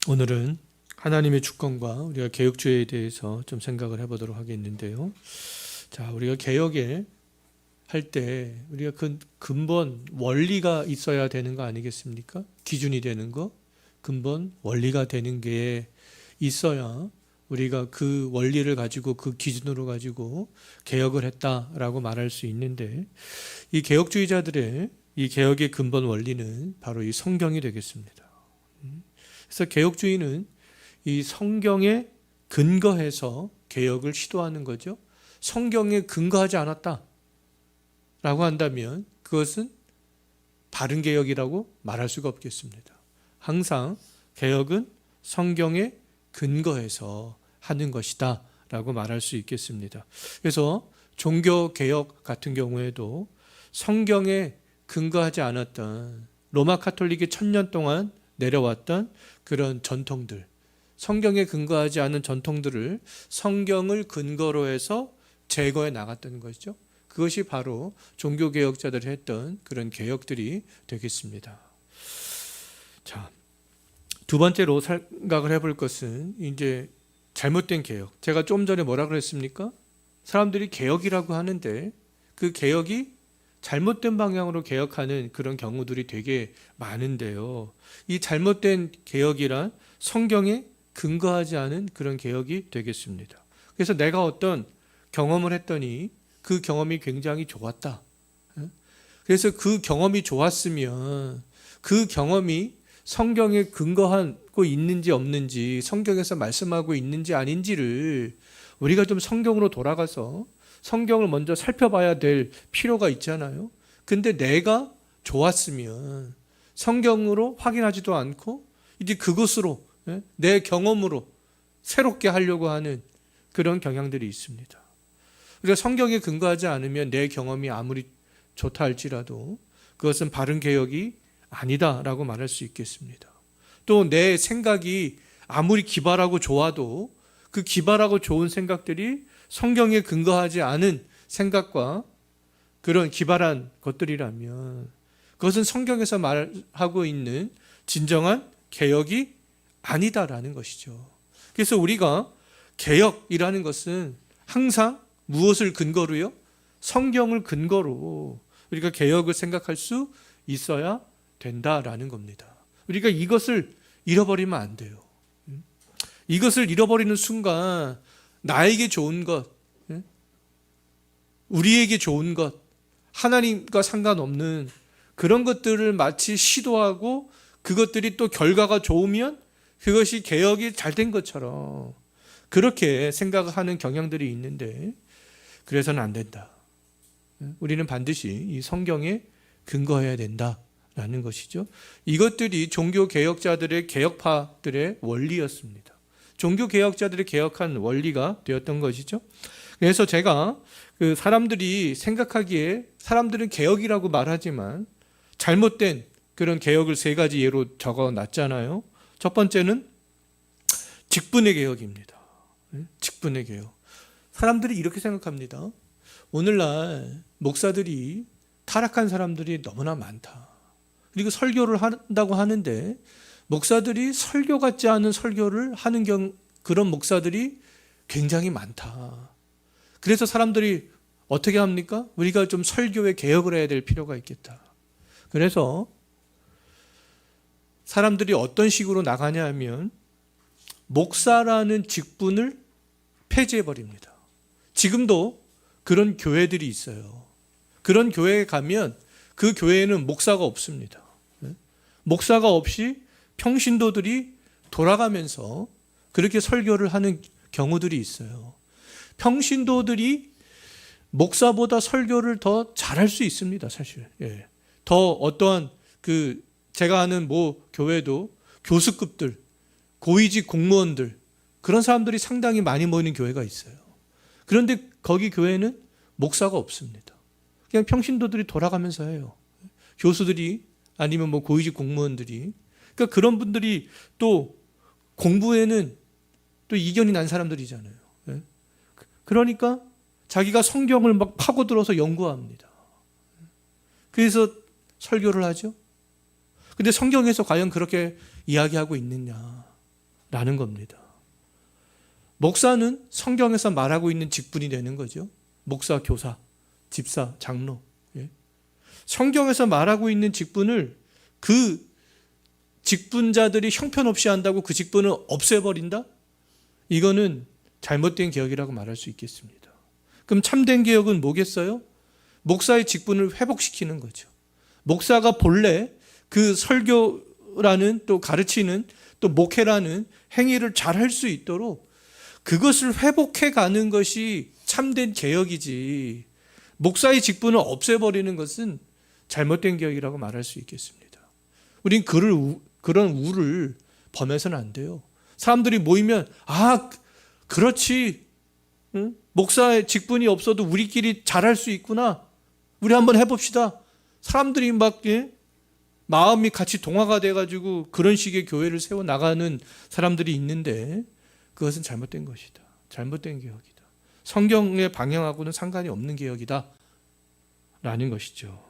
오늘은 하나님의 주권과 우리가 개혁주의에 대해서 좀 생각을 해보도록 하겠는데요. 자, 우리가 개혁에 할 때 우리가 그 근본 원리가 있어야 되는 거 아니겠습니까? 기준이 되는 거, 근본 원리가 되는 게 있어야 우리가 그 원리를 가지고 그 기준으로 가지고 개혁을 했다라고 말할 수 있는데, 이 개혁주의자들의 이 개혁의 근본 원리는 바로 이 성경이 되겠습니다. 그래서 개혁주의는 이 성경에 근거해서 개혁을 시도하는 거죠. 성경에 근거하지 않았다라고 한다면 그것은 바른 개혁이라고 말할 수가 없겠습니다. 항상 개혁은 성경에 근거해서 하는 것이다 라고 말할 수 있겠습니다. 그래서 종교개혁 같은 경우에도 성경에 근거하지 않았던 로마 카톨릭이 1000년 동안 내려왔던 그런 전통들, 성경에 근거하지 않은 전통들을 성경을 근거로 해서 제거해 나갔던 것이죠. 그것이 바로 종교개혁자들이 했던 그런 개혁들이 되겠습니다. 자, 두 번째로 생각을 해볼 것은 이제 잘못된 개혁. 제가 좀 전에 뭐라 그랬습니까? 사람들이 개혁이라고 하는데 그 개혁이 잘못된 방향으로 개혁하는 그런 경우들이 되게 많은데요. 이 잘못된 개혁이란 성경에 근거하지 않은 그런 개혁이 되겠습니다. 그래서 내가 어떤 경험을 했더니 그 경험이 굉장히 좋았다. 그래서 그 경험이 좋았으면 그 경험이 성경에 근거하고 있는지 없는지, 성경에서 말씀하고 있는지 아닌지를 우리가 좀 성경으로 돌아가서 성경을 먼저 살펴봐야 될 필요가 있잖아요. 근데 내가 좋았으면 성경으로 확인하지도 않고 이제 그것으로 내 경험으로 새롭게 하려고 하는 그런 경향들이 있습니다. 우리가 성경에 근거하지 않으면 내 경험이 아무리 좋다 할지라도 그것은 바른 개혁이 아니다라고 말할 수 있겠습니다. 또 내 생각이 아무리 기발하고 좋아도 그 기발하고 좋은 생각들이 성경에 근거하지 않은 생각과 그런 기발한 것들이라면 그것은 성경에서 말하고 있는 진정한 개혁이 아니다라는 것이죠. 그래서 우리가 개혁이라는 것은 항상 무엇을 근거로요? 성경을 근거로 우리가 개혁을 생각할 수 있어야 된다라는 겁니다. 우리가 이것을 잃어버리면 안 돼요. 이것을 잃어버리는 순간 나에게 좋은 것, 우리에게 좋은 것, 하나님과 상관없는 그런 것들을 마치 시도하고 그것들이 또 결과가 좋으면 그것이 개혁이 잘 된 것처럼 그렇게 생각하는 경향들이 있는데 그래서는 안 된다. 우리는 반드시 이 성경에 근거해야 된다라는 것이죠. 이것들이 종교개혁자들의 개혁파들의 원리였습니다. 종교개혁자들이 개혁한 원리가 되었던 것이죠. 그래서 제가 그 사람들이 생각하기에 사람들은 개혁이라고 말하지만 잘못된 그런 개혁을 세 가지 예로 적어놨잖아요. 첫 번째는 직분의 개혁입니다. 직분의 개혁. 사람들이 이렇게 생각합니다. 오늘날 목사들이 타락한 사람들이 너무나 많다. 그리고 설교를 한다고 하는데 목사들이 설교 같지 않은 설교를 하는 그런 목사들이 굉장히 많다. 그래서 사람들이 어떻게 합니까? 우리가 좀 설교에 개혁을 해야 될 필요가 있겠다. 그래서 사람들이 어떤 식으로 나가냐 하면 목사라는 직분을 폐지해버립니다. 지금도 그런 교회들이 있어요. 그런 교회에 가면 그 교회에는 목사가 없습니다. 목사가 없이 평신도들이 돌아가면서 그렇게 설교를 하는 경우들이 있어요. 평신도들이 목사보다 설교를 더 잘할 수 있습니다, 사실. 더 어떠한 제가 아는 모 교회도 교수급들, 고위직 공무원들, 그런 사람들이 상당히 많이 모이는 교회가 있어요. 그런데 거기 교회는 목사가 없습니다. 그냥 평신도들이 돌아가면서 해요. 교수들이 아니면 뭐 고위직 공무원들이. 그러니까 그런 분들이 또 공부에는 또 이견이 난 사람들이잖아요. 그러니까 자기가 성경을 막 파고들어서 연구합니다. 그래서 설교를 하죠. 근데 성경에서 과연 그렇게 이야기하고 있느냐? 라는 겁니다. 목사는 성경에서 말하고 있는 직분이 되는 거죠. 목사, 교사, 집사, 장로. 성경에서 말하고 있는 직분을 그 직분자들이 형편없이 한다고 그 직분을 없애버린다? 이거는 잘못된 개혁이라고 말할 수 있겠습니다. 그럼 참된 개혁은 뭐겠어요? 목사의 직분을 회복시키는 거죠. 목사가 본래 그 설교라는 또 가르치는 또 목회라는 행위를 잘 할 수 있도록 그것을 회복해 가는 것이 참된 개혁이지, 목사의 직분을 없애버리는 것은 잘못된 개혁이라고 말할 수 있겠습니다. 우린 그런 우를 범해서는 안 돼요. 사람들이 모이면 그렇지, 응? 목사의 직분이 없어도 우리끼리 잘할 수 있구나, 우리 한번 해봅시다. 사람들이 막 마음이 같이 동화가 돼가지고 그런 식의 교회를 세워나가는 사람들이 있는데 그것은 잘못된 것이다. 잘못된 개혁이다. 성경의 방향하고는 상관이 없는 개혁이다 라는 것이죠.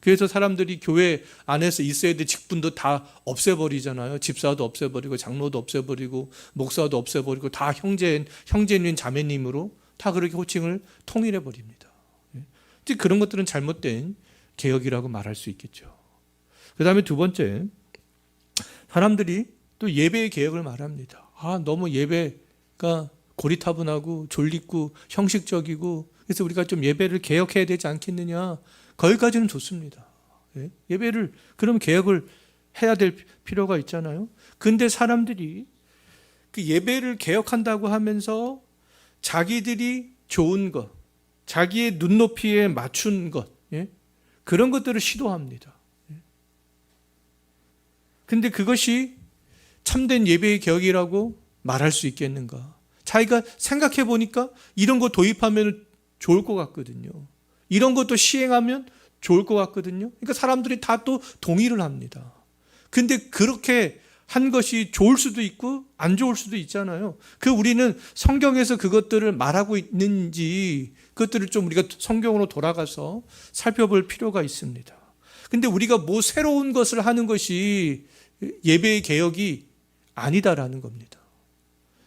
그래서 사람들이 교회 안에서 있어야 될 직분도 다 없애버리잖아요. 집사도 없애버리고 장로도 없애버리고 목사도 없애버리고 다 형제님 자매님으로 다 그렇게 호칭을 통일해버립니다. 그런 것들은 잘못된 개혁이라고 말할 수 있겠죠. 그 다음에 두 번째, 사람들이 또 예배의 개혁을 말합니다. 너무 예배가 고리타분하고 졸리고 형식적이고 그래서 우리가 좀 예배를 개혁해야 되지 않겠느냐. 거기까지는 좋습니다. 예배를 그럼 개혁을 해야 될 필요가 있잖아요. 근데 사람들이 그 예배를 개혁한다고 하면서 자기들이 좋은 것, 자기의 눈높이에 맞춘 것, 그런 것들을 시도합니다. 근데 그것이 참된 예배의 개혁이라고 말할 수 있겠는가? 자기가 생각해 보니까 이런 거 도입하면 좋을 것 같거든요. 이런 것도 시행하면 좋을 것 같거든요. 그러니까 사람들이 다 또 동의를 합니다. 근데 그렇게 한 것이 좋을 수도 있고 안 좋을 수도 있잖아요. 우리는 성경에서 그것들을 말하고 있는지 그것들을 좀 우리가 성경으로 돌아가서 살펴볼 필요가 있습니다. 근데 우리가 뭐 새로운 것을 하는 것이 예배의 개혁이 아니다라는 겁니다.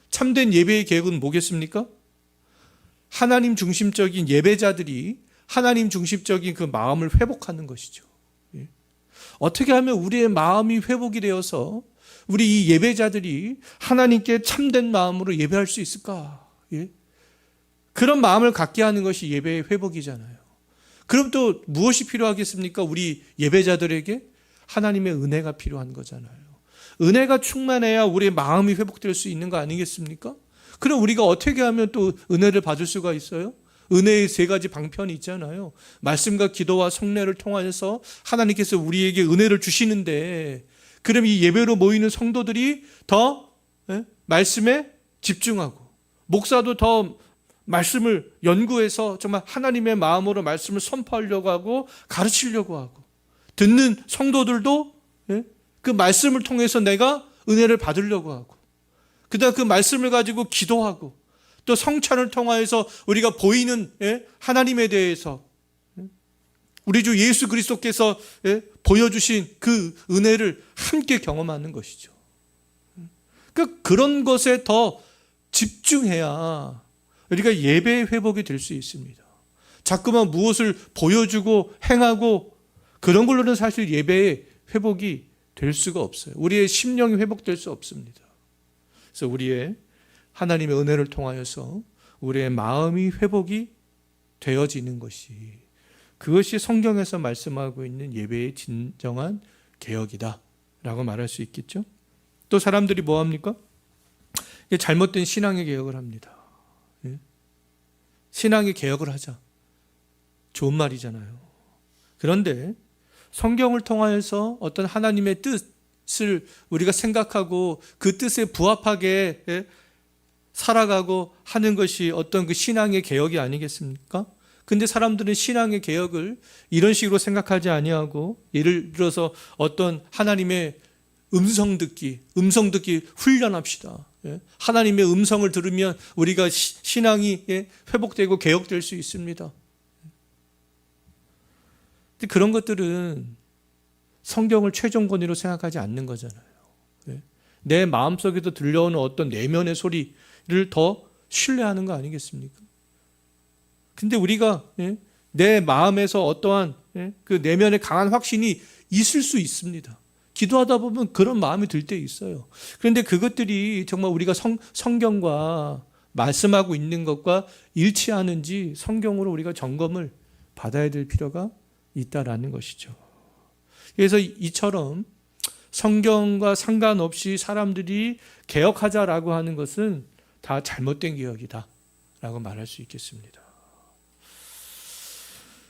참된 예배의 개혁은 뭐겠습니까? 하나님 중심적인 예배자들이 하나님 중심적인 그 마음을 회복하는 것이죠. 어떻게 하면 우리의 마음이 회복이 되어서 우리 이 예배자들이 하나님께 참된 마음으로 예배할 수 있을까? 그런 마음을 갖게 하는 것이 예배의 회복이잖아요. 그럼 또 무엇이 필요하겠습니까? 우리 예배자들에게 하나님의 은혜가 필요한 거잖아요. 은혜가 충만해야 우리의 마음이 회복될 수 있는 거 아니겠습니까? 그럼 우리가 어떻게 하면 또 은혜를 받을 수가 있어요? 은혜의 세 가지 방편이 있잖아요. 말씀과 기도와 성례를 통해서 하나님께서 우리에게 은혜를 주시는데, 그럼 이 예배로 모이는 성도들이 더 말씀에 집중하고, 목사도 더 말씀을 연구해서 정말 하나님의 마음으로 말씀을 선포하려고 하고 가르치려고 하고, 듣는 성도들도 그 말씀을 통해서 내가 은혜를 받으려고 하고, 그다음 그 말씀을 가지고 기도하고, 또 성찬을 통하여서 우리가 보이는 하나님에 대해서 우리 주 예수 그리스도께서 보여주신 그 은혜를 함께 경험하는 것이죠. 그러니까 그런 것에 더 집중해야 우리가 예배의 회복이 될 수 있습니다. 자꾸만 무엇을 보여주고 행하고 그런 걸로는 사실 예배의 회복이 될 수가 없어요. 우리의 심령이 회복될 수 없습니다. 그래서 우리의 하나님의 은혜를 통하여서 우리의 마음이 회복이 되어지는 것이, 그것이 성경에서 말씀하고 있는 예배의 진정한 개혁이다 라고 말할 수 있겠죠. 또 사람들이 뭐 합니까? 잘못된 신앙의 개혁을 합니다. 신앙의 개혁을 하자. 좋은 말이잖아요. 그런데 성경을 통하여서 어떤 하나님의 뜻을 우리가 생각하고 그 뜻에 부합하게 살아가고 하는 것이 어떤 그 신앙의 개혁이 아니겠습니까? 근데 사람들은 신앙의 개혁을 이런 식으로 생각하지 아니하고, 예를 들어서 어떤 하나님의 음성 듣기 훈련합시다. 하나님의 음성을 들으면 우리가 신앙이 회복되고 개혁될 수 있습니다. 근데 그런 것들은 성경을 최종 권위로 생각하지 않는 거잖아요. 내 마음속에서 들려오는 어떤 내면의 소리를 더 신뢰하는 거 아니겠습니까? 근데 우리가 내 마음에서 어떠한 그 내면의 강한 확신이 있을 수 있습니다. 기도하다 보면 그런 마음이 들 때 있어요. 그런데 그것들이 정말 우리가 성경과 말씀하고 있는 것과 일치하는지 성경으로 우리가 점검을 받아야 될 필요가 있다라는 것이죠. 그래서 이처럼 성경과 상관없이 사람들이 개혁하자라고 하는 것은 다 잘못된 개혁이다라고 말할 수 있겠습니다.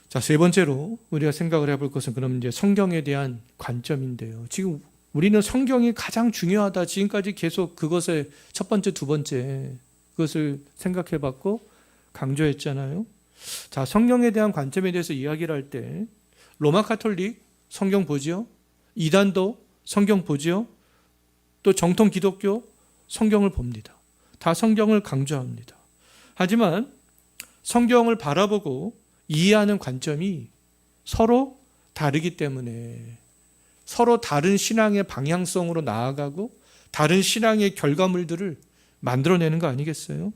자, 세 번째로 우리가 생각을 해볼 것은 그럼 이제 성경에 대한 관점인데요. 지금 우리는 성경이 가장 중요하다. 지금까지 계속 그것의 첫 번째, 두 번째 그것을 생각해 봤고 강조했잖아요. 자, 성경에 대한 관점에 대해서 이야기를 할 때 로마 가톨릭 성경 보지요. 이단도 성경 보지요. 또 정통 기독교 성경을 봅니다. 다 성경을 강조합니다. 하지만 성경을 바라보고 이해하는 관점이 서로 다르기 때문에 서로 다른 신앙의 방향성으로 나아가고 다른 신앙의 결과물들을 만들어내는 거 아니겠어요?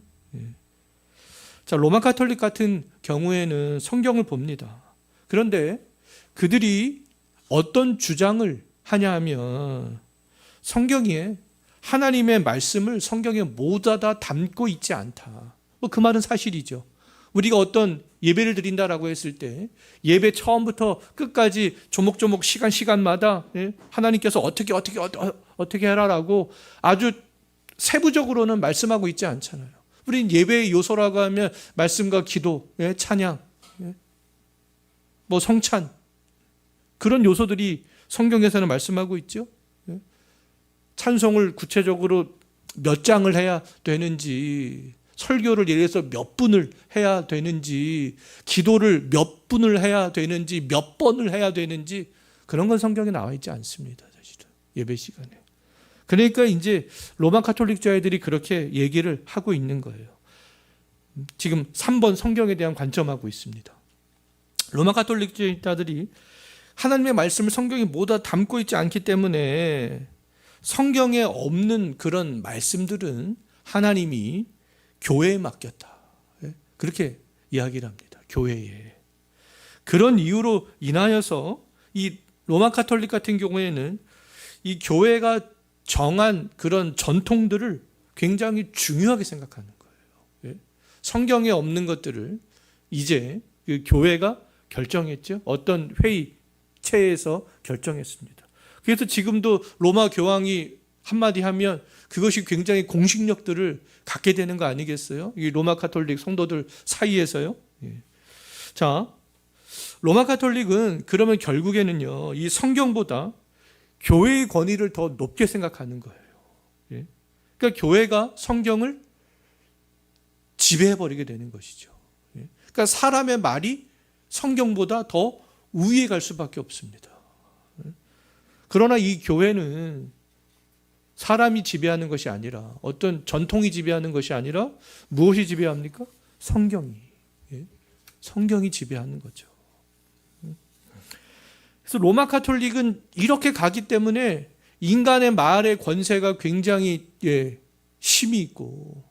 자, 로마 가톨릭 같은 경우에는 성경을 봅니다. 그런데 그들이 어떤 주장을 하냐 하면 성경에 하나님의 말씀을 성경에 모두 다 담고 있지 않다. 그 말은 사실이죠. 우리가 어떤 예배를 드린다라고 했을 때 예배 처음부터 끝까지 조목조목 시간마다 하나님께서 어떻게 해라라고 아주 세부적으로는 말씀하고 있지 않잖아요. 우리는 예배의 요소라고 하면 말씀과 기도, 찬양, 성찬 그런 요소들이 성경에서는 말씀하고 있죠. 찬송을 구체적으로 몇 장을 해야 되는지, 설교를 예를 들어서 몇 분을 해야 되는지, 기도를 몇 분을 해야 되는지, 몇 번을 해야 되는지 그런 건 성경에 나와 있지 않습니다. 사실은 예배 시간에. 그러니까 이제 로마 가톨릭자들이 그렇게 얘기를 하고 있는 거예요. 지금 3번 성경에 대한 관점하고 있습니다. 로마 가톨릭자들이 하나님의 말씀을 성경에 모두 담고 있지 않기 때문에 성경에 없는 그런 말씀들은 하나님이 교회에 맡겼다. 그렇게 이야기를 합니다. 교회에. 그런 이유로 인하여서 이 로마 가톨릭 같은 경우에는 이 교회가 정한 그런 전통들을 굉장히 중요하게 생각하는 거예요. 성경에 없는 것들을 이제 그 교회가 결정했죠. 어떤 회의체에서 결정했습니다. 그래서 지금도 로마 교황이 한마디 하면 그것이 굉장히 공식력들을 갖게 되는 거 아니겠어요? 이 로마 가톨릭 성도들 사이에서요. 자, 로마 가톨릭은 그러면 결국에는요, 이 성경보다 교회의 권위를 더 높게 생각하는 거예요. 그러니까 교회가 성경을 지배해버리게 되는 것이죠. 그러니까 사람의 말이 성경보다 더 우위에 갈 수밖에 없습니다. 그러나 이 교회는 사람이 지배하는 것이 아니라 어떤 전통이 지배하는 것이 아니라 무엇이 지배합니까? 성경이. 성경이 지배하는 거죠. 그래서 로마 가톨릭은 이렇게 가기 때문에 인간의 말의 권세가 굉장히 힘이 있고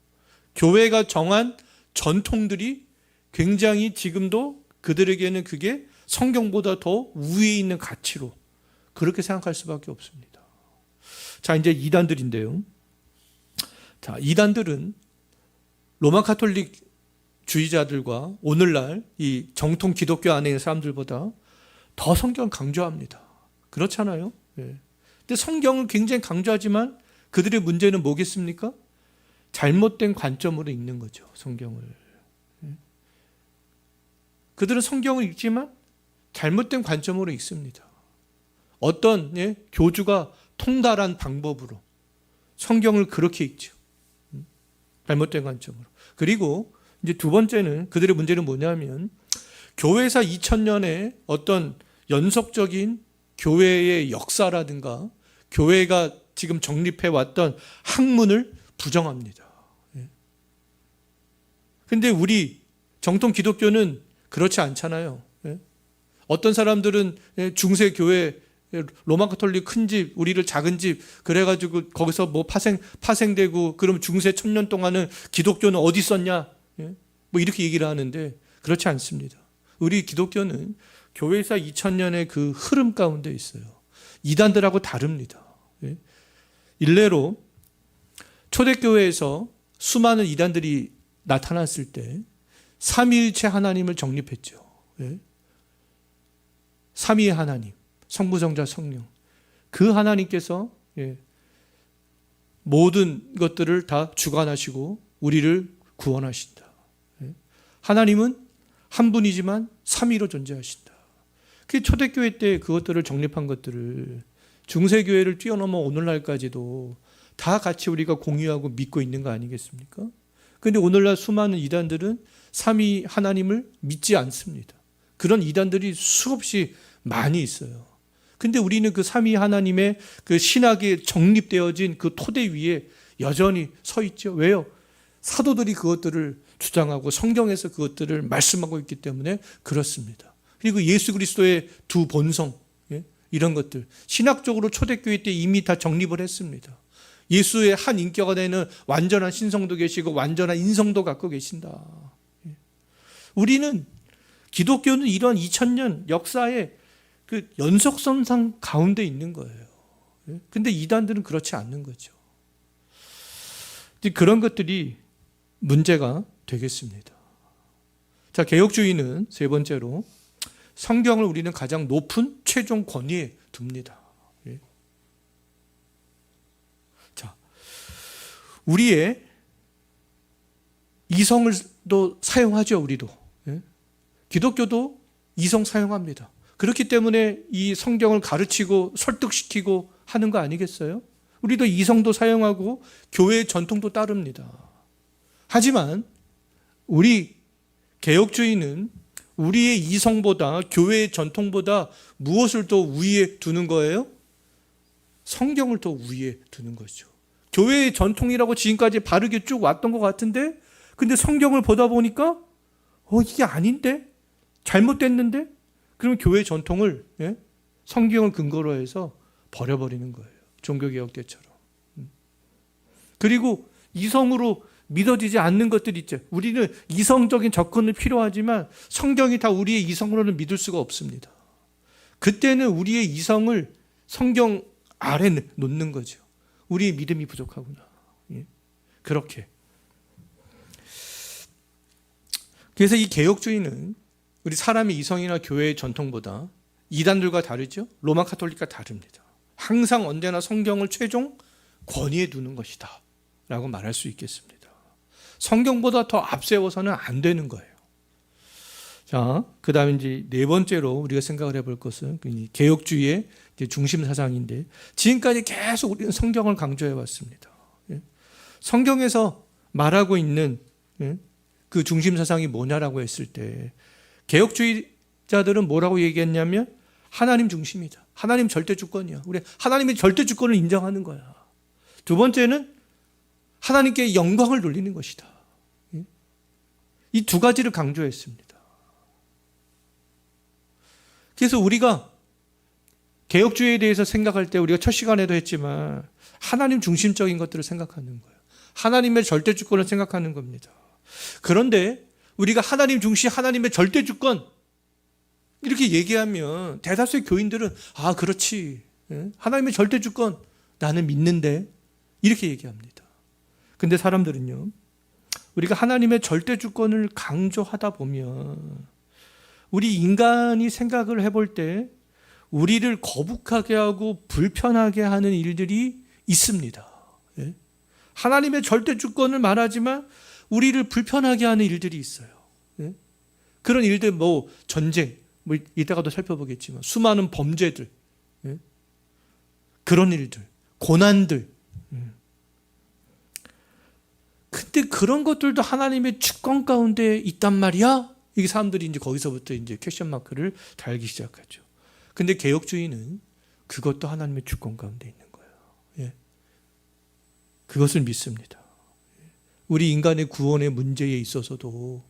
교회가 정한 전통들이 굉장히 지금도 그들에게는 그게 성경보다 더 우위에 있는 가치로 그렇게 생각할 수밖에 없습니다. 자, 이제 이단들인데요. 자, 이단들은 로마 가톨릭 주의자들과 오늘날 이 정통 기독교 안에 있는 사람들보다 더 성경을 강조합니다. 그렇잖아요. 근데 성경을 굉장히 강조하지만 그들의 문제는 뭐겠습니까? 잘못된 관점으로 읽는 거죠. 성경을. 그들은 성경을 읽지만 잘못된 관점으로 읽습니다. 어떤 교주가 통달한 방법으로 성경을 그렇게 읽죠. 잘못된 관점으로. 그리고 이제 두 번째는 그들의 문제는 뭐냐면 교회사 2000년의 어떤 연속적인 교회의 역사라든가 교회가 지금 정립해왔던 학문을 부정합니다. 그런데 우리 정통 기독교는 그렇지 않잖아요. 어떤 사람들은 중세 교회 로마 가톨릭 큰 집, 우리를 작은 집, 그래가지고 거기서 뭐 파생되고, 그럼 중세 1000년 동안은 기독교는 어디 있었냐? 예? 뭐 이렇게 얘기를 하는데, 그렇지 않습니다. 우리 기독교는 교회사 2000년의 그 흐름 가운데 있어요. 이단들하고 다릅니다. 예? 일례로 초대교회에서 수많은 이단들이 나타났을 때 삼위일체 하나님을 정립했죠. 예? 삼위의 하나님, 성부, 성자, 성령. 그 하나님께서 모든 것들을 다 주관하시고 우리를 구원하신다. 하나님은 한 분이지만 삼위로 존재하신다. 그 초대교회 때 그것들을 정립한 것들을 중세교회를 뛰어넘어 오늘날까지도 다 같이 우리가 공유하고 믿고 있는 거 아니겠습니까? 그런데 오늘날 수많은 이단들은 삼위 하나님을 믿지 않습니다. 그런 이단들이 수없이 많이 있어요. 근데 우리는 그 삼위 하나님의 그 신학이 정립되어진 그 토대 위에 여전히 서 있죠. 왜요? 사도들이 그것들을 주장하고 성경에서 그것들을 말씀하고 있기 때문에 그렇습니다. 그리고 예수 그리스도의 두 본성, 이런 것들 신학적으로 초대교회 때 이미 다 정립을 했습니다. 예수의 한 인격가 되는 완전한 신성도 계시고 완전한 인성도 갖고 계신다. 우리는 기독교는 이런 2000년 역사의 그 연속선상 가운데 있는 거예요. 근데 이단들은 그렇지 않는 거죠. 그런 것들이 문제가 되겠습니다. 자, 개혁주의는 세 번째로 성경을 우리는 가장 높은 최종 권위에 둡니다. 자, 우리의 이성을 또 사용하죠, 우리도. 기독교도 이성 사용합니다. 그렇기 때문에 이 성경을 가르치고 설득시키고 하는 거 아니겠어요? 우리도 이성도 사용하고 교회의 전통도 따릅니다. 하지만 우리 개혁주의는 우리의 이성보다 교회의 전통보다 무엇을 더 위에 두는 거예요? 성경을 더 위에 두는 거죠. 교회의 전통이라고 지금까지 바르게 쭉 왔던 것 같은데 근데 성경을 보다 보니까 이게 아닌데? 잘못됐는데? 그러면 교회 전통을 성경을 근거로 해서 버려버리는 거예요. 종교개혁 때처럼. 그리고 이성으로 믿어지지 않는 것들이 있죠. 우리는 이성적인 접근이 필요하지만 성경이 다 우리의 이성으로는 믿을 수가 없습니다. 그때는 우리의 이성을 성경 아래 놓는 거죠. 우리의 믿음이 부족하구나. 그렇게. 그래서 이 개혁주의는 우리 사람의 이성이나 교회의 전통보다 이단들과 다르죠. 로마 가톨릭과 다릅니다. 항상 언제나 성경을 최종 권위에 두는 것이다 라고 말할 수 있겠습니다. 성경보다 더 앞세워서는 안 되는 거예요. 자, 그 다음에 이제 네 번째로 우리가 생각을 해볼 것은 개혁주의의 중심 사상인데 지금까지 계속 우리는 성경을 강조해 왔습니다. 성경에서 말하고 있는 그 중심 사상이 뭐냐라고 했을 때 개혁주의자들은 뭐라고 얘기했냐면 하나님 중심이다. 하나님 절대 주권이야. 우리 하나님의 절대 주권을 인정하는 거야. 두 번째는 하나님께 영광을 돌리는 것이다. 이 두 가지를 강조했습니다. 그래서 우리가 개혁주의에 대해서 생각할 때 우리가 첫 시간에도 했지만 하나님 중심적인 것들을 생각하는 거예요. 하나님의 절대 주권을 생각하는 겁니다. 그런데 우리가 하나님 중심, 하나님의 절대 주권 이렇게 얘기하면 대다수의 교인들은 그렇지. 하나님의 절대 주권 나는 믿는데 이렇게 얘기합니다. 근데 사람들은요. 우리가 하나님의 절대 주권을 강조하다 보면 우리 인간이 생각을 해볼 때 우리를 거북하게 하고 불편하게 하는 일들이 있습니다. 하나님의 절대 주권을 말하지만 우리를 불편하게 하는 일들이 있어요. 그런 일들 전쟁 이따가도 살펴보겠지만 수많은 범죄들 그런 일들 고난들 근데 그런 것들도 하나님의 주권 가운데 있단 말이야? 이게 사람들이 이제 거기서부터 이제 퀘션 마크를 달기 시작하죠. 근데 개혁주의는 그것도 하나님의 주권 가운데 있는 거예요. 그것을 믿습니다. 우리 인간의 구원의 문제에 있어서도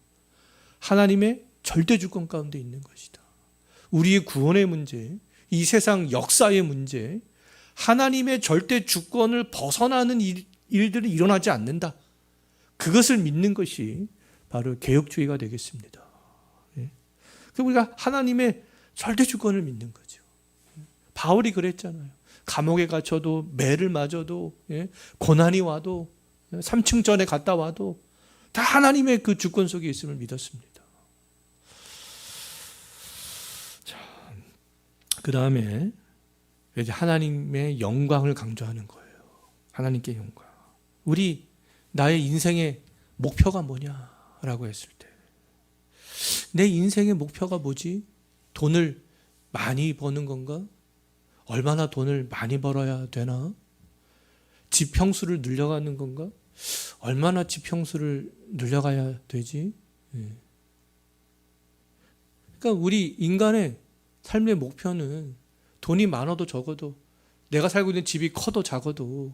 하나님의 절대 주권 가운데 있는 것이다. 우리의 구원의 문제, 이 세상 역사의 문제, 하나님의 절대 주권을 벗어나는 일들이 일어나지 않는다. 그것을 믿는 것이 바로 개혁주의가 되겠습니다. 우리가 하나님의 절대 주권을 믿는 거죠. 바울이 그랬잖아요. 감옥에 갇혀도, 매를 맞아도, 고난이 와도, 3층 전에 갔다 와도 다 하나님의 그 주권 속에 있음을 믿었습니다. 자, 그 다음에 이제 하나님의 영광을 강조하는 거예요. 하나님께 영광. 나의 인생의 목표가 뭐냐라고 했을 때, 내 인생의 목표가 뭐지? 돈을 많이 버는 건가? 얼마나 돈을 많이 벌어야 되나? 집 평수를 늘려가는 건가? 얼마나 집 평수를 늘려가야 되지? 그러니까 우리 인간의 삶의 목표는 돈이 많아도 적어도, 내가 살고 있는 집이 커도 작아도,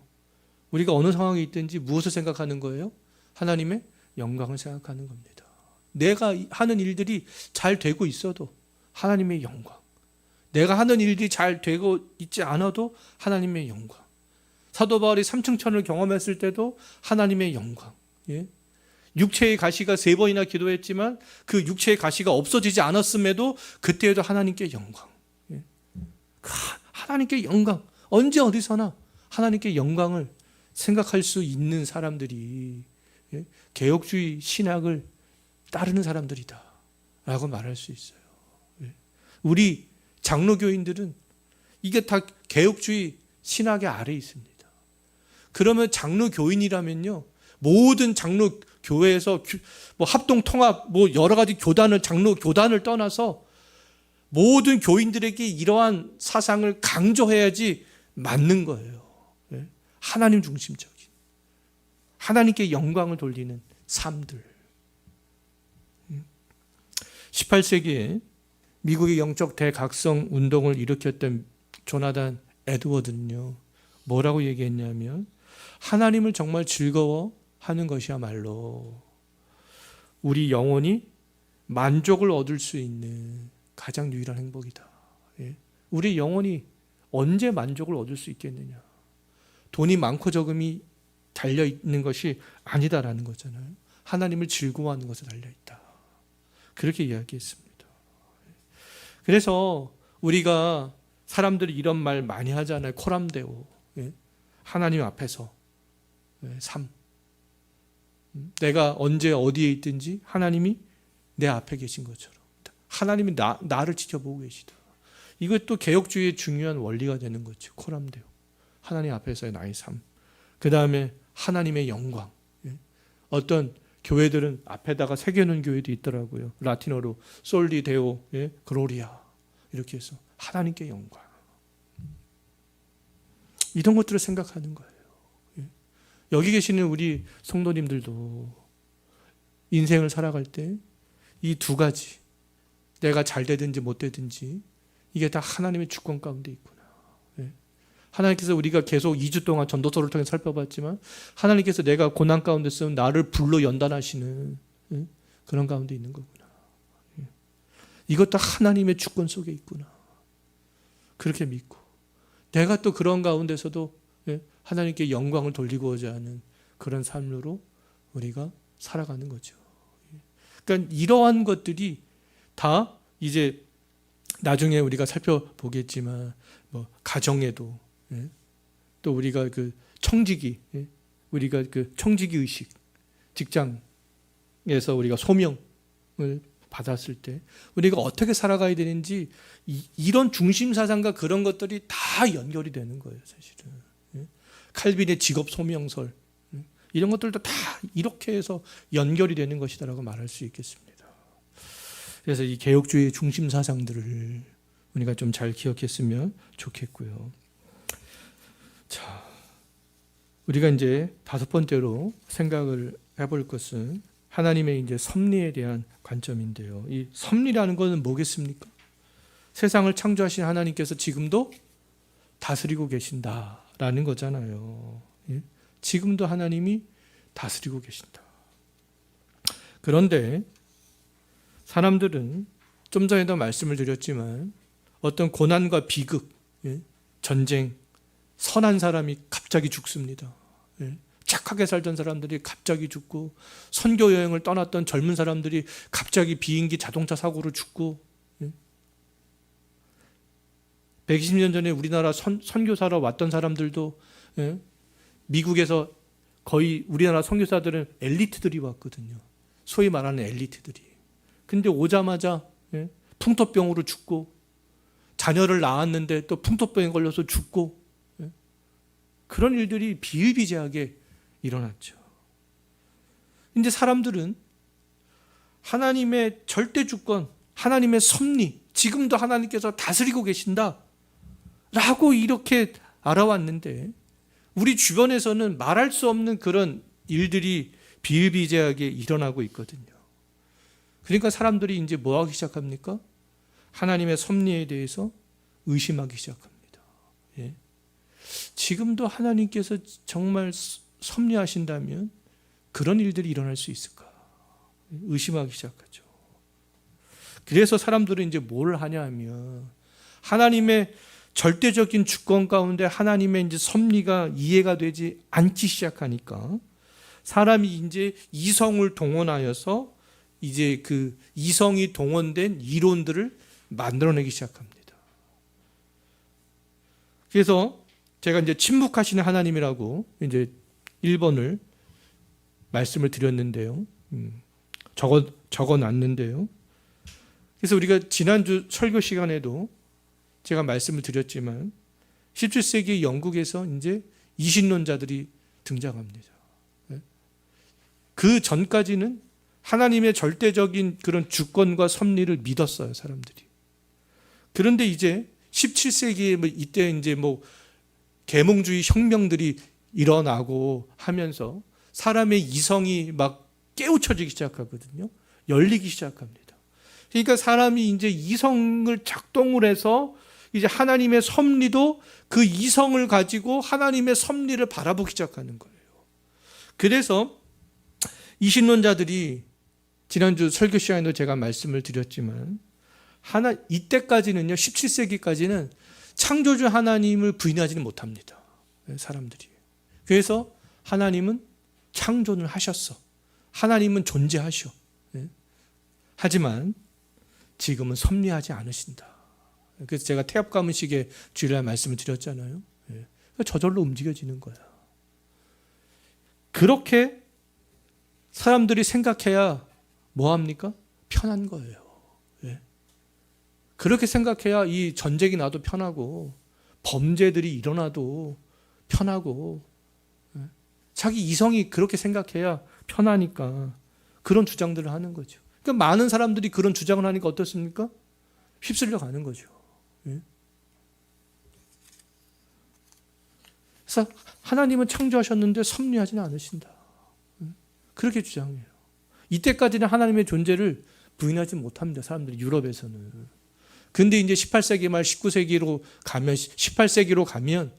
우리가 어느 상황에 있든지 무엇을 생각하는 거예요? 하나님의 영광을 생각하는 겁니다. 내가 하는 일들이 잘 되고 있어도 하나님의 영광, 내가 하는 일들이 잘 되고 있지 않아도 하나님의 영광, 사도 바울이 3층 천을 경험했을 때도 하나님의 영광, 육체의 가시가 3번이나 기도했지만 그 육체의 가시가 없어지지 않았음에도 그때에도 하나님께 영광, 하나님께 영광, 언제 어디서나 하나님께 영광을 생각할 수 있는 사람들이 개혁주의 신학을 따르는 사람들이다 라고 말할 수 있어요. 우리 장로교인들은 이게 다 개혁주의 신학의 아래에 있습니다. 그러면 장로교인이라면요, 모든 장로교회에서 합동 통합 여러 가지 장로 교단을 떠나서 모든 교인들에게 이러한 사상을 강조해야지 맞는 거예요. 하나님 중심적인, 하나님께 영광을 돌리는 삶들. 18세기에 미국의 영적 대각성 운동을 일으켰던 조나단 에드워드는요, 뭐라고 얘기했냐면, 하나님을 정말 즐거워하는 것이야말로 우리 영혼이 만족을 얻을 수 있는 가장 유일한 행복이다. 우리 영혼이 언제 만족을 얻을 수 있겠느냐? 돈이 많고 적음이 달려있는 것이 아니다라는 거잖아요. 하나님을 즐거워하는 것에 달려있다. 그렇게 이야기했습니다. 그래서 우리가 사람들이 이런 말 많이 하잖아요. 코람데오. 하나님 앞에서 삶. 내가 언제 어디에 있든지 하나님이 내 앞에 계신 것처럼 하나님이 나를 지켜보고 계시다. 이것도 개혁주의의 중요한 원리가 되는 거죠. 코람데오. 하나님 앞에서의 나의 삶. 그 다음에 하나님의 영광. 어떤 교회들은 앞에다가 새겨놓은 교회도 있더라고요. 라틴어로 솔리 데오 글로리아 이렇게 해서 하나님께 영광. 이런 것들을 생각하는 거예요. 여기 계시는 우리 성도님들도 인생을 살아갈 때 이 두 가지, 내가 잘 되든지 못 되든지 이게 다 하나님의 주권 가운데 있구나. 하나님께서, 우리가 계속 2주 동안 전도서를 통해 살펴봤지만 하나님께서 내가 고난 가운데 있으면 나를 불러 연단하시는 그런 가운데 있는 거구나. 이것도 하나님의 주권 속에 있구나. 그렇게 믿고 내가 또 그런 가운데서도 하나님께 영광을 돌리고자 하는 그런 삶으로 우리가 살아가는 거죠. 그러니까 이러한 것들이 다 이제 나중에 우리가 살펴보겠지만 가정에도 또 우리가 그 청지기, 우리가 그 청지기 의식, 직장에서 우리가 소명을 받았을 때 우리가 어떻게 살아가야 되는지 이런 중심 사상과 그런 것들이 다 연결이 되는 거예요, 사실은. 칼빈의 직업 소명설 이런 것들도 다 이렇게 해서 연결이 되는 것이다라고 말할 수 있겠습니다. 그래서 이 개혁주의의 중심 사상들을 우리가 좀 잘 기억했으면 좋겠고요. 자, 우리가 이제 5번째로 생각을 해볼 것은 하나님의 이제 섭리에 대한 관점인데요. 이 섭리라는 것은 뭐겠습니까? 세상을 창조하신 하나님께서 지금도 다스리고 계신다라는 거잖아요. 지금도 하나님이 다스리고 계신다. 그런데 사람들은 좀 전에도 말씀을 드렸지만 어떤 고난과 비극, 전쟁, 선한 사람이 갑자기 죽습니다. 착하게 살던 사람들이 갑자기 죽고, 선교 여행을 떠났던 젊은 사람들이 갑자기 비행기 자동차 사고로 죽고, 120년 전에 우리나라 선교사로 왔던 사람들도 미국에서 거의 우리나라 선교사들은 엘리트들이 왔거든요. 소위 말하는 엘리트들이. 근데 오자마자 풍토병으로 죽고, 자녀를 낳았는데 또 풍토병에 걸려서 죽고, 그런 일들이 비일비재하게 일어났죠. 이제 사람들은 하나님의 절대 주권, 하나님의 섭리, 지금도 하나님께서 다스리고 계신다 라고 이렇게 알아왔는데, 우리 주변에서는 말할 수 없는 그런 일들이 비일비재하게 일어나고 있거든요. 그러니까 사람들이 이제 뭐 하기 시작합니까? 하나님의 섭리에 대해서 의심하기 시작합니다. 지금도 하나님께서 정말 섭리하신다면 그런 일들이 일어날 수 있을까? 의심하기 시작하죠. 그래서 사람들은 이제 뭘 하냐 하면, 하나님의 절대적인 주권 가운데 하나님의 이제 섭리가 이해가 되지 않기 시작하니까, 사람이 이제 이성을 동원하여서 이제 그 이성이 동원된 이론들을 만들어내기 시작합니다. 그래서 제가 이제 침묵하시는 하나님이라고 이제 1번을 말씀을 드렸는데요. 적어 놨는데요. 그래서 우리가 지난주 설교 시간에도 제가 말씀을 드렸지만, 17세기 영국에서 이제 이신론자들이 등장합니다. 그 전까지는 하나님의 절대적인 그런 주권과 섭리를 믿었어요, 사람들이. 그런데 이제 17세기에 이때 이제 계몽주의 혁명들이 일어나고 하면서 사람의 이성이 막 깨우쳐지기 시작하거든요. 열리기 시작합니다. 그러니까 사람이 이제 이성을 작동을 해서 이제 하나님의 섭리도 그 이성을 가지고 하나님의 섭리를 바라보기 시작하는 거예요. 그래서 이신론자들이 지난주 설교 시간에도 제가 말씀을 드렸지만, 이때까지는요, 17세기까지는 창조주 하나님을 부인하지는 못합니다, 사람들이. 그래서 하나님은 창조를 하셨어, 하나님은 존재하셔. 하지만 지금은 섭리하지 않으신다. 그래서 제가 태엽 가문식의 주일날 말씀을 드렸잖아요. 저절로 움직여지는 거야. 그렇게 사람들이 생각해야 뭐합니까? 편한 거예요. 그렇게 생각해야 이 전쟁이 나도 편하고, 범죄들이 일어나도 편하고, 자기 이성이 그렇게 생각해야 편하니까 그런 주장들을 하는 거죠. 그러니까 많은 사람들이 그런 주장을 하니까 어떻습니까? 휩쓸려 가는 거죠. 그래서 하나님은 창조하셨는데 섭리하지는 않으신다, 그렇게 주장해요. 이때까지는 하나님의 존재를 부인하지 못합니다, 사람들이, 유럽에서는. 근데 이제 18세기 말 19세기로 가면, 18세기로 가면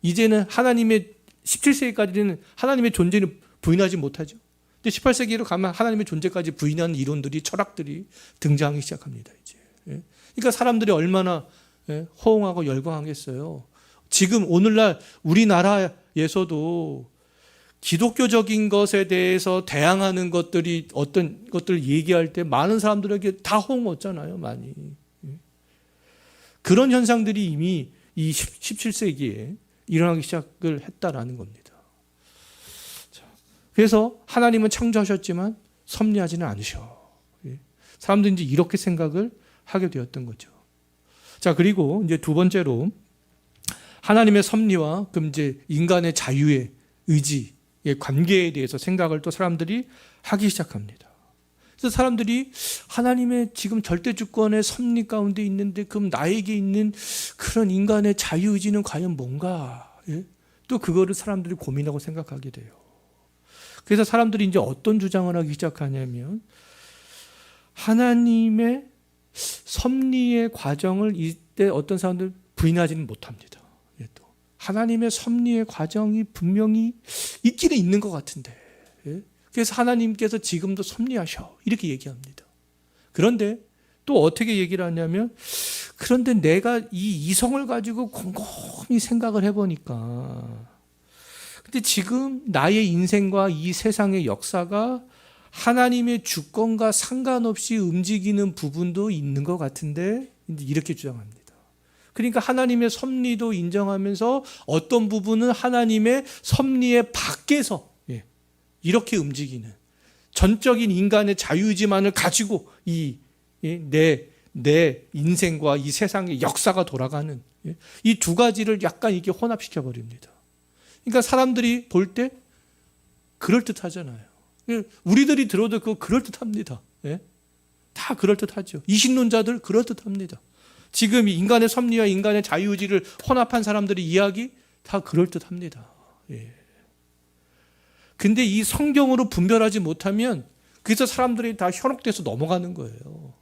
이제는 17세기까지는 하나님의 존재는 부인하지 못하죠. 근데 18세기로 가면 하나님의 존재까지 부인하는 이론들이, 철학들이 등장하기 시작합니다, 이제. 그러니까 사람들이 얼마나 호응하고 열광하겠어요. 지금 오늘날 우리나라에서도 기독교적인 것에 대해서 대항하는 것들이, 어떤 것들을 얘기할 때 많은 사람들에게 다 호응 얻잖아요, 많이. 그런 현상들이 이미 이 17세기에 일어나기 시작을 했다라는 겁니다. 그래서 하나님은 창조하셨지만 섭리하지는 않으셔. 사람들이 이제 이렇게 생각을 하게 되었던 거죠. 자, 그리고 이제 두 번째로, 하나님의 섭리와 그럼 이제 인간의 자유의 의지의 관계에 대해서 생각을 또 사람들이 하기 시작합니다. 그래서 사람들이 하나님의 지금 절대 주권의 섭리 가운데 있는데, 그럼 나에게 있는 그런 인간의 자유의지는 과연 뭔가? 또 그거를 사람들이 고민하고 생각하게 돼요. 그래서 사람들이 이제 어떤 주장을 하기 시작하냐면, 하나님의 섭리의 과정을 이때 어떤 사람들 부인하지는 못합니다. 또 하나님의 섭리의 과정이 분명히 있기는 있는 것 같은데, 그래서 하나님께서 지금도 섭리하셔, 이렇게 얘기합니다. 그런데 또 어떻게 얘기를 하냐면, 그런데 내가 이 이성을 가지고 곰곰이 생각을 해보니까, 근데 지금 나의 인생과 이 세상의 역사가 하나님의 주권과 상관없이 움직이는 부분도 있는 것 같은데, 이렇게 주장합니다. 그러니까 하나님의 섭리도 인정하면서 어떤 부분은 하나님의 섭리의 밖에서 이렇게 움직이는 전적인 인간의 자유의지만을 가지고 내 인생과 이 세상의 역사가 돌아가는 이 두 가지를 약간 이렇게 혼합시켜 버립니다. 그러니까 사람들이 볼 때 그럴듯하잖아요. 우리들이 들어도 그거 그럴듯합니다. 다 그럴듯하죠. 이신론자들 그럴듯합니다. 지금 인간의 섭리와 인간의 자유의지를 혼합한 사람들의 이야기 다 그럴듯합니다. 근데 이 성경으로 분별하지 못하면 그래서 사람들이 다 현혹돼서 넘어가는 거예요.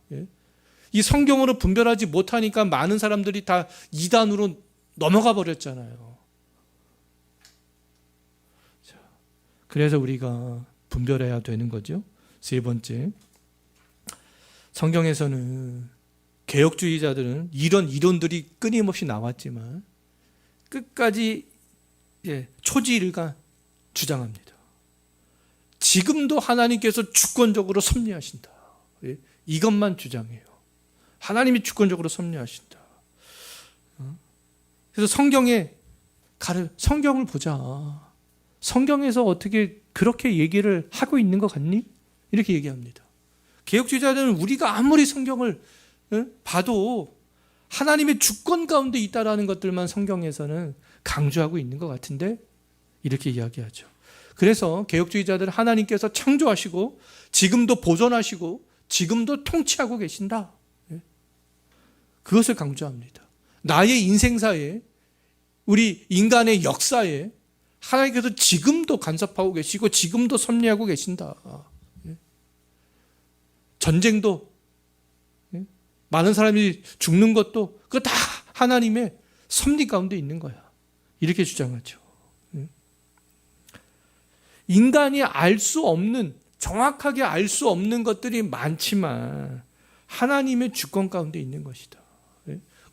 이 성경으로 분별하지 못하니까 많은 사람들이 다 이단으로 넘어가 버렸잖아요. 자, 그래서 우리가 분별해야 되는 거죠. 세 번째, 성경에서는 개혁주의자들은 이런 이론들이 끊임없이 나왔지만 끝까지 초지일관 주장합니다. 지금도 하나님께서 주권적으로 섭리하신다. 이것만 주장해요. 하나님이 주권적으로 섭리하신다. 그래서 성경을 보자. 성경에서 어떻게 그렇게 얘기를 하고 있는 것 같니? 이렇게 얘기합니다. 개혁주의자들은 우리가 아무리 성경을 봐도 하나님의 주권 가운데 있다라는 것들만 성경에서는 강조하고 있는 것 같은데 이렇게 이야기하죠. 그래서 개혁주의자들은 하나님께서 창조하시고 지금도 보존하시고 지금도 통치하고 계신다. 그것을 강조합니다. 나의 인생사에 우리 인간의 역사에 하나님께서 지금도 간섭하고 계시고 지금도 섭리하고 계신다. 전쟁도 많은 사람이 죽는 것도 그거 다 하나님의 섭리 가운데 있는 거야. 이렇게 주장하죠. 인간이 알 수 없는, 정확하게 알 수 없는 것들이 많지만 하나님의 주권 가운데 있는 것이다.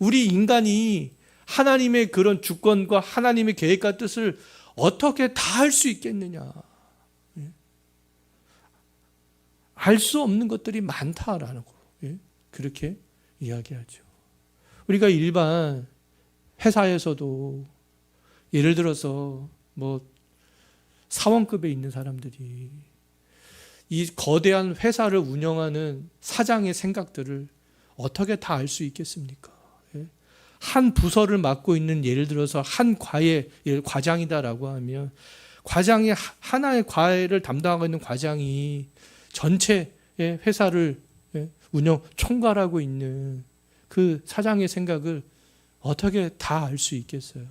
우리 인간이 하나님의 그런 주권과 하나님의 계획과 뜻을 어떻게 다 알 수 있겠느냐. 알 수 없는 것들이 많다라는 거. 그렇게 이야기하죠. 우리가 일반 회사에서도 예를 들어서 사원급에 있는 사람들이 이 거대한 회사를 운영하는 사장의 생각들을 어떻게 다 알 수 있겠습니까? 한 부서를 맡고 있는 예를 들어서 한 과의 과장이다라고 하면 과장이 하나의 과를 담당하고 있는 과장이 전체 회사를 총괄하고 있는 그 사장의 생각을 어떻게 다 알 수 있겠어요?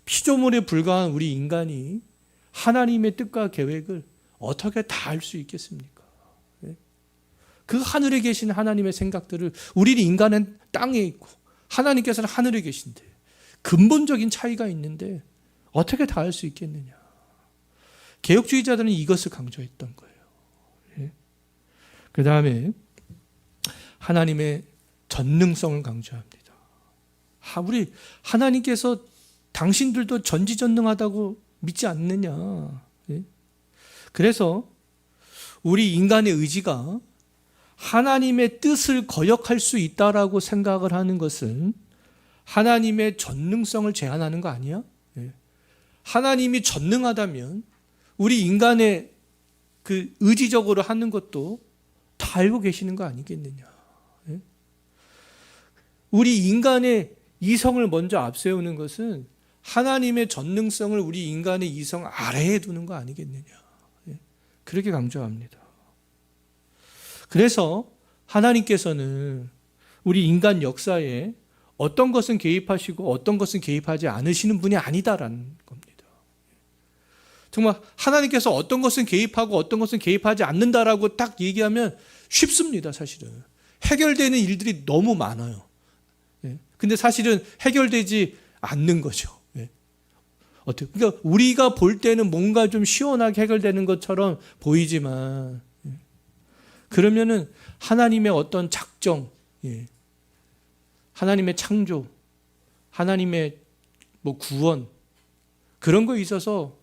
피조물에 불과한 우리 인간이 하나님의 뜻과 계획을 어떻게 다 알 수 있겠습니까? 그 하늘에 계신 하나님의 생각들을 우리 인간은 땅에 있고 하나님께서는 하늘에 계신데 근본적인 차이가 있는데 어떻게 다 알 수 있겠느냐. 개혁주의자들은 이것을 강조했던 거예요. 그 다음에 하나님의 전능성을 강조합니다. 우리 하나님께서 당신들도 전지전능하다고 믿지 않느냐. 그래서 우리 인간의 의지가 하나님의 뜻을 거역할 수 있다라고 생각을 하는 것은 하나님의 전능성을 제한하는 거 아니야? 하나님이 전능하다면 우리 인간의 그 의지적으로 하는 것도 다 알고 계시는 거 아니겠느냐? 우리 인간의 이성을 먼저 앞세우는 것은 하나님의 전능성을 우리 인간의 이성 아래에 두는 거 아니겠느냐? 그렇게 강조합니다. 그래서 하나님께서는 우리 인간 역사에 어떤 것은 개입하시고 어떤 것은 개입하지 않으시는 분이 아니다라는 겁니다. 정말 하나님께서 어떤 것은 개입하고 어떤 것은 개입하지 않는다라고 딱 얘기하면 쉽습니다. 사실은 해결되는 일들이 너무 많아요. 근데 사실은 해결되지 않는 거죠. 그러니까 우리가 볼 때는 뭔가 좀 시원하게 해결되는 것처럼 보이지만 그러면은 하나님의 어떤 작정, 하나님의 창조, 하나님의 뭐 구원, 그런 거에 있어서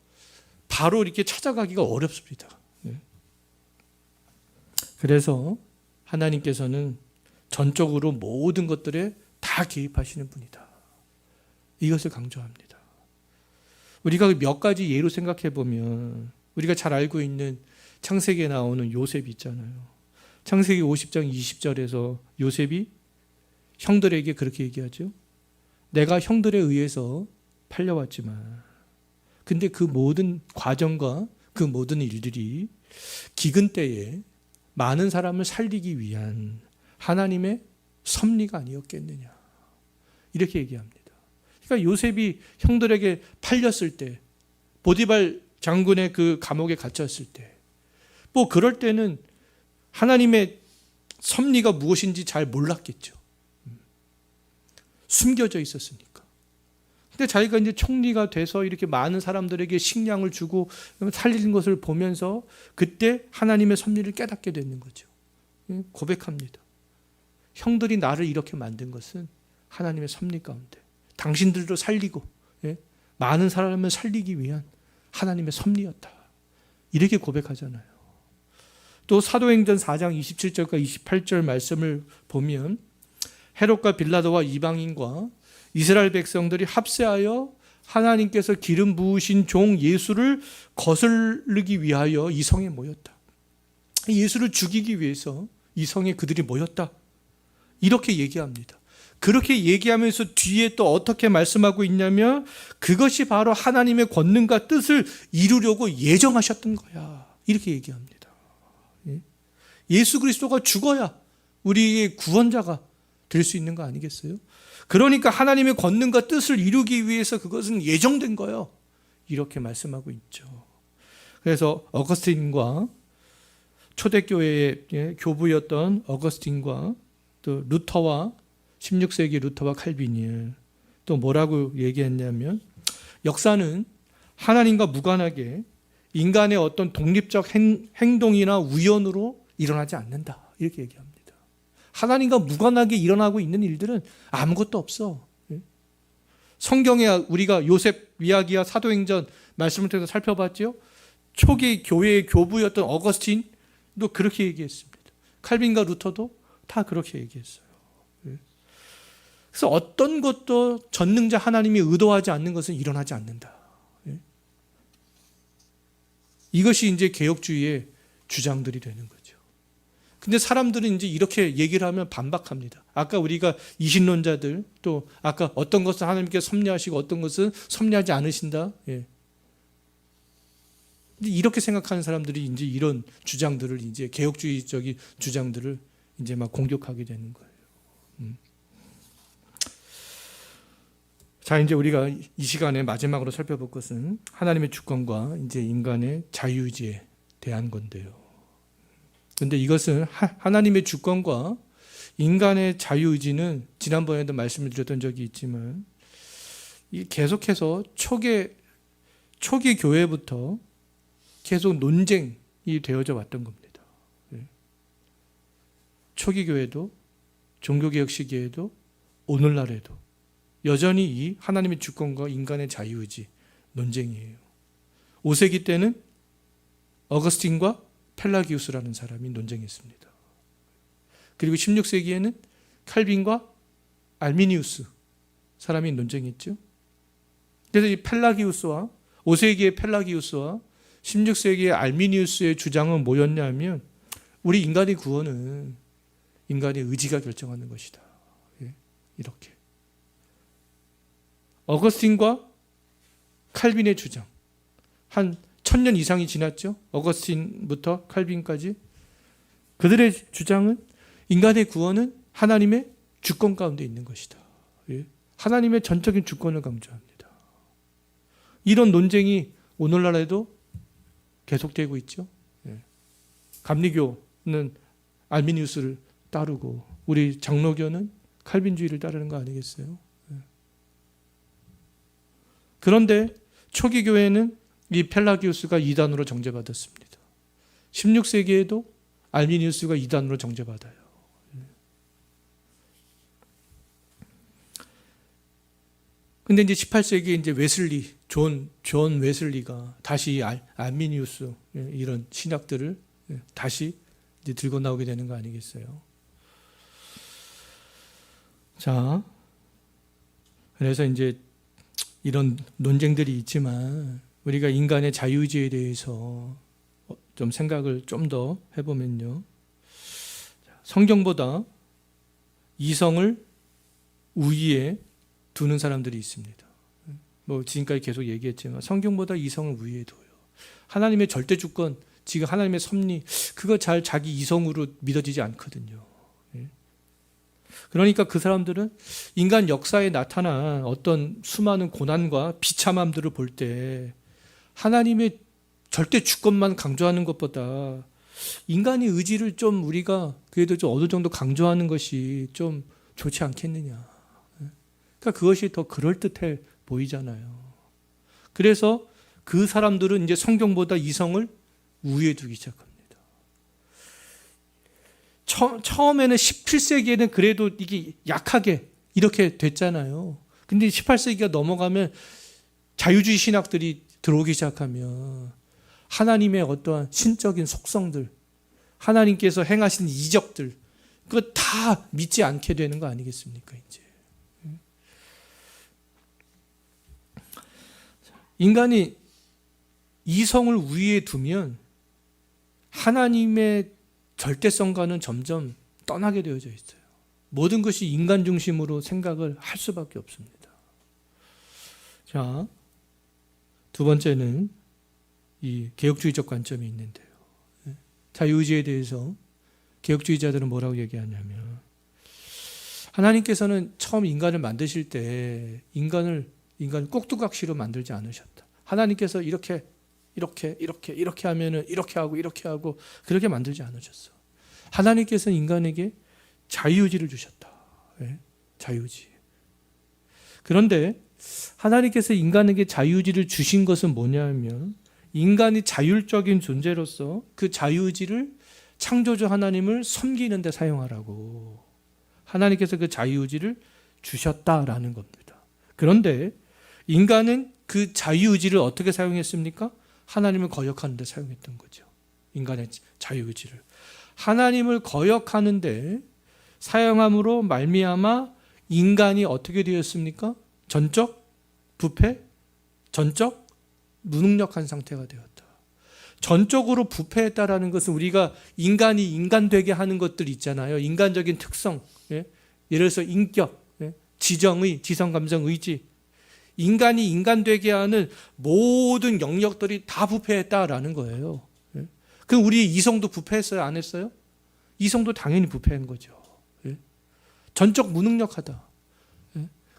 바로 이렇게 찾아가기가 어렵습니다. 그래서 하나님께서는 전적으로 모든 것들에 다 개입하시는 분이다. 이것을 강조합니다. 우리가 몇 가지 예로 생각해 보면 우리가 잘 알고 있는 창세기에 나오는 요셉 있잖아요. 창세기 50장 20절에서 요셉이 형들에게 그렇게 얘기하죠. 내가 형들에 의해서 팔려왔지만, 근데 그 모든 과정과 그 모든 일들이 기근 때에 많은 사람을 살리기 위한 하나님의 섭리가 아니었겠느냐, 이렇게 얘기합니다. 그러니까 요셉이 형들에게 팔렸을 때, 보디발 장군의 그 감옥에 갇혔을 때, 뭐 그럴 때는 하나님의 섭리가 무엇인지 잘 몰랐겠죠. 숨겨져 있었으니까. 근데 자기가 이제 총리가 돼서 이렇게 많은 사람들에게 식량을 주고 살리는 것을 보면서 그때 하나님의 섭리를 깨닫게 되는 거죠. 고백합니다. 형들이 나를 이렇게 만든 것은 하나님의 섭리 가운데 당신들도 살리고 많은 사람을 살리기 위한 하나님의 섭리였다. 이렇게 고백하잖아요. 또 사도행전 4장 27절과 28절 말씀을 보면 헤롯과 빌라도와 이방인과 이스라엘 백성들이 합세하여 하나님께서 기름 부으신 종 예수를 거스르기 위하여 이 성에 모였다. 예수를 죽이기 위해서 이 성에 그들이 모였다. 이렇게 얘기합니다. 그렇게 얘기하면서 뒤에 또 어떻게 말씀하고 있냐면 그것이 바로 하나님의 권능과 뜻을 이루려고 예정하셨던 거야. 이렇게 얘기합니다. 예수 그리스도가 죽어야 우리의 구원자가 될 수 있는 거 아니겠어요? 그러니까 하나님의 권능과 뜻을 이루기 위해서 그것은 예정된 거예요. 이렇게 말씀하고 있죠. 그래서 어거스틴과 초대교회의 교부였던 어거스틴과 또 루터와 16세기 루터와 칼빈이 또 뭐라고 얘기했냐면 역사는 하나님과 무관하게 인간의 어떤 독립적 행동이나 우연으로 일어나지 않는다. 이렇게 얘기합니다. 하나님과 무관하게 일어나고 있는 일들은 아무것도 없어. 성경에 우리가 요셉 이야기와 사도행전 말씀을 통해서 살펴봤죠. 초기 교회의 교부였던 어거스틴도 그렇게 얘기했습니다. 칼빈과 루터도 다 그렇게 얘기했어요. 그래서 어떤 것도 전능자 하나님이 의도하지 않는 것은 일어나지 않는다. 이것이 이제 개혁주의의 주장들이 되는 거죠. 근데 사람들은 이제 이렇게 얘기를 하면 반박합니다. 아까 우리가 이신론자들, 또 아까 어떤 것은 하나님께 섭리하시고 어떤 것은 섭리하지 않으신다. 이렇게 생각하는 사람들이 이제 이런 주장들을 이제 개혁주의적인 주장들을 이제 막 공격하게 되는 거예요. 자, 이제 우리가 이 시간에 마지막으로 살펴볼 것은 하나님의 주권과 이제 인간의 자유의지에 대한 건데요. 그런데 이것은 하나님의 주권과 인간의 자유의지는 지난번에도 말씀을 드렸던 적이 있지만 계속해서 초기 교회부터 계속 논쟁이 되어져 왔던 겁니다. 초기 교회도 종교개혁 시기에도 오늘날에도 여전히 이 하나님의 주권과 인간의 자유의지 논쟁이에요. 5세기 때는 어거스틴과 펠라기우스라는 사람이 논쟁했습니다. 그리고 16세기에는 칼빈과 알미니우스 사람이 논쟁했죠. 그래서 이 펠라기우스와 5세기의 펠라기우스와 16세기의 알미니우스의 주장은 뭐였냐면 우리 인간의 구원은 인간의 의지가 결정하는 것이다. 이렇게. 어거스틴과 칼빈의 주장. 한 1000년 이상이 지났죠. 어거스틴부터 칼빈까지. 그들의 주장은 인간의 구원은 하나님의 주권 가운데 있는 것이다. 하나님의 전적인 주권을 강조합니다. 이런 논쟁이 오늘날에도 계속되고 있죠. 감리교는 알미니우스를 따르고 우리 장로교는 칼빈주의를 따르는 거 아니겠어요? 그런데 초기 교회는 이 펠라기우스가 이단으로 정죄받았습니다. 16세기에도 알미니우스가 이단으로 정죄받아요. 근데 이제 18세기에 이제 웨슬리, 존 웨슬리가 다시 알미니우스 이런 신학들을 다시 이제 들고 나오게 되는 거 아니겠어요? 자, 그래서 이제 이런 논쟁들이 있지만 우리가 인간의 자유의지에 대해서 좀 생각을 좀 더 해보면요. 성경보다 이성을 우위에 두는 사람들이 있습니다. 뭐 지금까지 계속 얘기했지만 성경보다 이성을 우위에 둬요. 하나님의 절대 주권, 지금 하나님의 섭리, 그거 잘 자기 이성으로 믿어지지 않거든요. 그러니까 그 사람들은 인간 역사에 나타난 어떤 수많은 고난과 비참함들을 볼 때 하나님의 절대 주권만 강조하는 것보다 인간의 의지를 좀 우리가 그래도 좀 어느 정도 강조하는 것이 좀 좋지 않겠느냐. 그러니까 그것이 더 그럴듯해 보이잖아요. 그래서 그 사람들은 이제 성경보다 이성을 우위에 두기 시작합니다. 처음에는 17세기에는 그래도 이게 약하게 이렇게 됐잖아요. 근데 18세기가 넘어가면 자유주의 신학들이 들어오기 시작하면 하나님의 어떠한 신적인 속성들, 하나님께서 행하신 이적들, 그거 다 믿지 않게 되는 거 아니겠습니까, 이제. 인간이 이성을 우위에 두면 하나님의 절대성과는 점점 떠나게 되어져 있어요. 모든 것이 인간 중심으로 생각을 할 수밖에 없습니다. 자, 두 번째는 이 개혁주의적 관점이 있는데요. 자유의지에 대해서 개혁주의자들은 뭐라고 얘기하냐면 하나님께서는 처음 인간을 만드실 때 인간을 꼭두각시로 만들지 않으셨다. 하나님께서 이렇게 하면은 이렇게 하고 그렇게 만들지 않으셨어. 하나님께서는 인간에게 자유의지를 주셨다. 자유의지. 그런데 하나님께서 인간에게 자유의지를 주신 것은 뭐냐면 인간이 자율적인 존재로서 그 자유의지를 창조주 하나님을 섬기는 데 사용하라고 하나님께서 그 자유의지를 주셨다라는 겁니다. 그런데 인간은 그 자유의지를 어떻게 사용했습니까? 하나님을 거역하는 데 사용했던 거죠. 인간의 자유의지를. 하나님을 거역하는 데 사용함으로 말미암아 인간이 어떻게 되었습니까? 전적 부패, 전적 무능력한 상태가 되었다. 전적으로 부패했다라는 것은 우리가 인간이 인간되게 하는 것들 있잖아요. 인간적인 특성, 예를 들어서 인격, 지정의, 지성감정, 의지. 인간이 인간되게 하는 모든 영역들이 다 부패했다라는 거예요. 그럼 우리 이성도 부패했어요? 안 했어요? 이성도 당연히 부패한 거죠. 전적 무능력하다.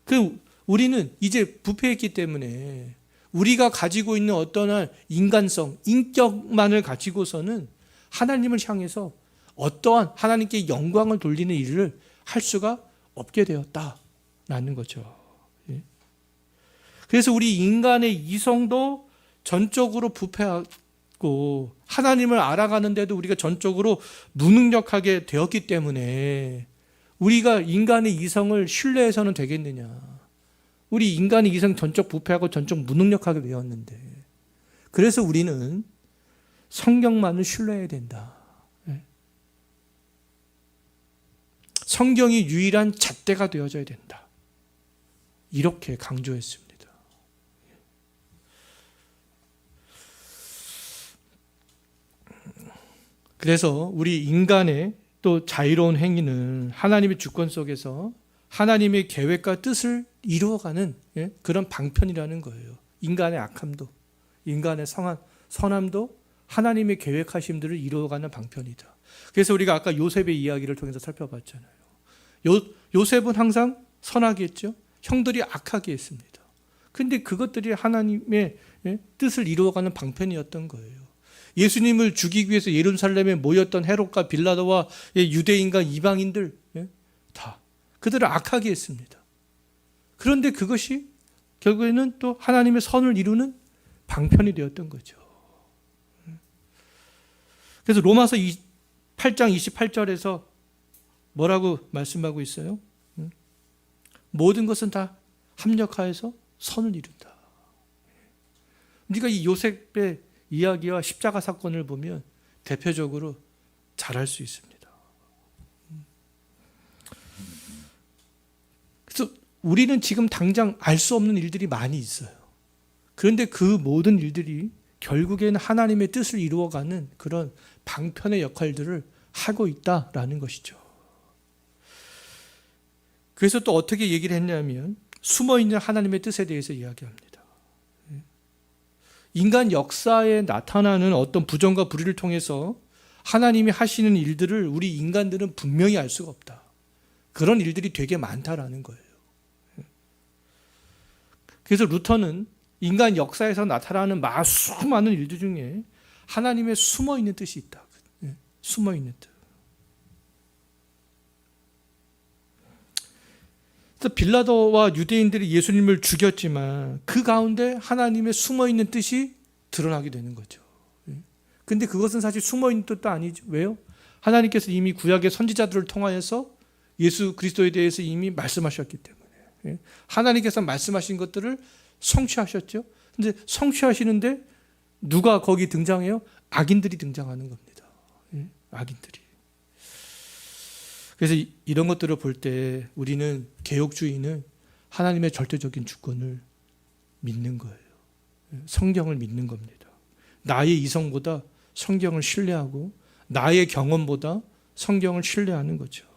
그 우리는 이제 부패했기 때문에 우리가 가지고 있는 어떠한 인간성, 인격만을 가지고서는 하나님을 향해서 어떠한 하나님께 영광을 돌리는 일을 할 수가 없게 되었다라는 거죠. 그래서 우리 인간의 이성도 전적으로 부패하고 하나님을 알아가는데도 우리가 전적으로 무능력하게 되었기 때문에 우리가 인간의 이성을 신뢰해서는 되겠느냐. 우리 인간의 이성 전적 부패하고 전적 무능력하게 되었는데 그래서 우리는 성경만을 신뢰해야 된다. 성경이 유일한 잣대가 되어져야 된다. 이렇게 강조했습니다. 그래서 우리 인간의 또 자유로운 행위는 하나님의 주권 속에서 하나님의 계획과 뜻을 이루어가는 그런 방편이라는 거예요. 인간의 악함도, 인간의 선함도 하나님의 계획하심들을 이루어가는 방편이다. 그래서 우리가 아까 요셉의 이야기를 통해서 살펴봤잖아요. 요셉은 항상 선하게 했죠. 형들이 악하게 했습니다. 그런데 그것들이 하나님의 뜻을 이루어가는 방편이었던 거예요. 예수님을 죽이기 위해서 예루살렘에 모였던 헤롯과 빌라도와 유대인과 이방인들 다 그들을 악하게 했습니다. 그런데 그것이 결국에는 또 하나님의 선을 이루는 방편이 되었던 거죠. 그래서 로마서 8장 28절에서 뭐라고 말씀하고 있어요? 모든 것은 다 합력하여서 선을 이룬다. 우리가 이 요셉의 이야기와 십자가 사건을 보면 대표적으로 잘 알 수 있습니다. 그래서 우리는 지금 당장 알 수 없는 일들이 많이 있어요. 그런데 그 모든 일들이 결국에는 하나님의 뜻을 이루어가는 그런 방편의 역할들을 하고 있다라는 것이죠. 그래서 또 어떻게 얘기를 했냐면 숨어있는 하나님의 뜻에 대해서 이야기합니다. 인간 역사에 나타나는 어떤 부정과 불의를 통해서 하나님이 하시는 일들을 우리 인간들은 분명히 알 수가 없다. 그런 일들이 되게 많다라는 거예요. 그래서 루터는 인간 역사에서 나타나는 수많은 일들 중에 하나님의 숨어있는 뜻이 있다. 숨어있는 뜻. 그래서 빌라도와 유대인들이 예수님을 죽였지만 그 가운데 하나님의 숨어있는 뜻이 드러나게 되는 거죠. 근데 그것은 사실 숨어있는 뜻도 아니죠. 왜요? 하나님께서 이미 구약의 선지자들을 통하여서 예수 그리스도에 대해서 이미 말씀하셨기 때문에 하나님께서 말씀하신 것들을 성취하셨죠. 근데 성취하시는데 누가 거기 등장해요? 악인들이 등장하는 겁니다. 악인들이. 그래서 이런 것들을 볼 때 우리는 개혁주의는 하나님의 절대적인 주권을 믿는 거예요. 성경을 믿는 겁니다. 나의 이성보다 성경을 신뢰하고 나의 경험보다 성경을 신뢰하는 거죠.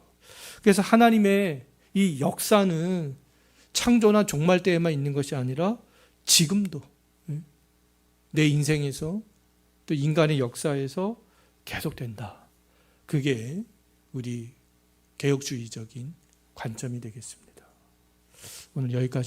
그래서 하나님의 이 역사는 창조나 종말 때에만 있는 것이 아니라 지금도 내 인생에서 또 인간의 역사에서 계속된다. 그게 우리 개혁주의적인 관점이 되겠습니다. 오늘 여기까지